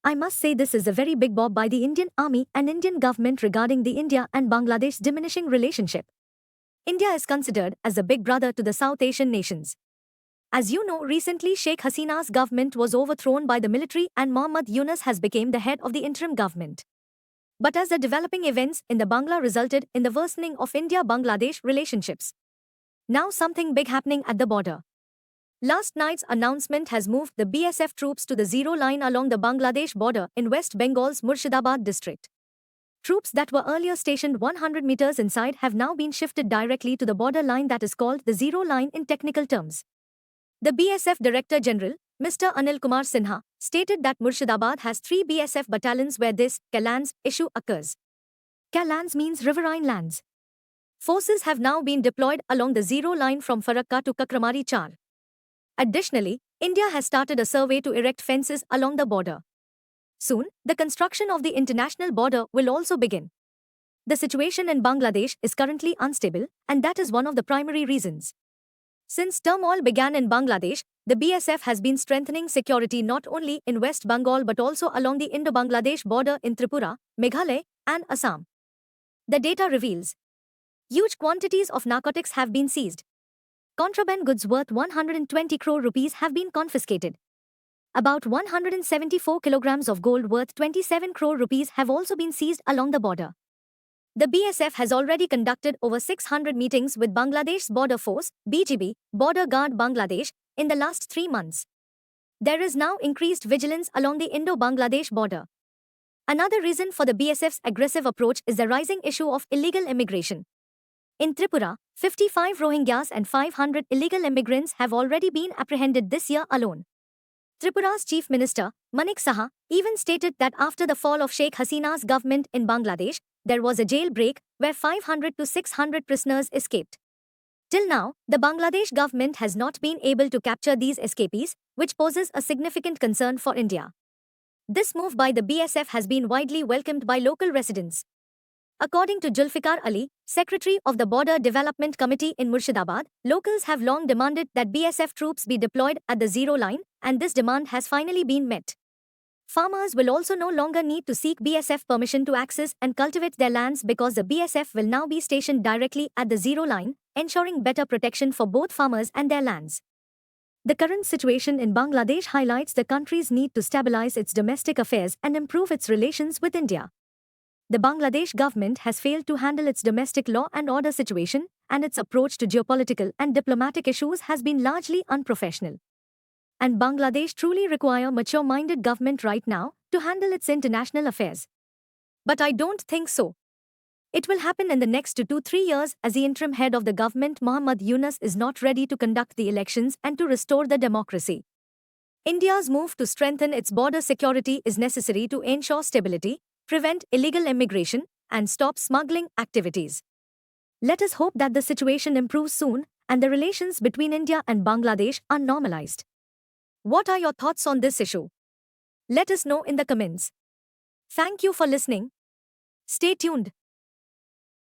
I must say this is a very big bob by the Indian Army and Indian government regarding the India and Bangladesh diminishing relationship. India is considered as the big brother to the South Asian nations. As you know, recently Sheikh Hasina's government was overthrown by the military and Mohammad Yunus has become the head of the interim government. But as the developing events in the Bangla resulted in the worsening of India-Bangladesh relationships. Now something big happening at the border. Last night's announcement has moved the BSF troops to the zero line along the Bangladesh border in West Bengal's Murshidabad district. Troops that were earlier stationed 100 meters inside have now been shifted directly to the border line that is called the zero line in technical terms. The BSF Director General, Mr. Anil Kumar Sinha, stated that Murshidabad has 3 BSF battalions where this Kalans issue occurs. Kalans means riverine lands. Forces have now been deployed along the zero line from Farakka to Kakramari Char. Additionally, India has started a survey to erect fences along the border. Soon, the construction of the international border will also begin. The situation in Bangladesh is currently unstable, and that is one of the primary reasons. Since turmoil began in Bangladesh, the BSF has been strengthening security not only in West Bengal but also along the Indo-Bangladesh border in Tripura, Meghalaya, and Assam. The data reveals huge quantities of narcotics have been seized. Contraband goods worth 120 crore rupees have been confiscated. About 174 kilograms of gold worth 27 crore rupees have also been seized along the border. The BSF has already conducted over 600 meetings with Bangladesh's Border Force, BGB, Border Guard Bangladesh, in the last 3 months. There is now increased vigilance along the Indo-Bangladesh border. Another reason for the BSF's aggressive approach is the rising issue of illegal immigration. In Tripura, 55 Rohingyas and 500 illegal immigrants have already been apprehended this year alone. Tripura's Chief Minister, Manik Saha, even stated that after the fall of Sheikh Hasina's government in Bangladesh, there was a jailbreak where 500 to 600 prisoners escaped. Till now, the Bangladesh government has not been able to capture these escapees, which poses a significant concern for India. This move by the BSF has been widely welcomed by local residents. According to Julfikar Ali, Secretary of the Border Development Committee in Murshidabad, locals have long demanded that BSF troops be deployed at the zero line, and this demand has finally been met. Farmers will also no longer need to seek BSF permission to access and cultivate their lands because the BSF will now be stationed directly at the zero line, ensuring better protection for both farmers and their lands. The current situation in Bangladesh highlights the country's need to stabilize its domestic affairs and improve its relations with India. The Bangladesh government has failed to handle its domestic law and order situation, and its approach to geopolitical and diplomatic issues has been largely unprofessional. And Bangladesh truly requires a mature-minded government right now to handle its international affairs. But I don't think so. It will happen in the next 2 to 3 years as the interim head of the government Mohammad Yunus is not ready to conduct the elections and to restore the democracy. India's move to strengthen its border security is necessary to ensure stability, prevent illegal immigration, and stop smuggling activities. Let us hope that the situation improves soon and the relations between India and Bangladesh are normalized. What are your thoughts on this issue? Let us know in the comments. Thank you for listening. Stay tuned.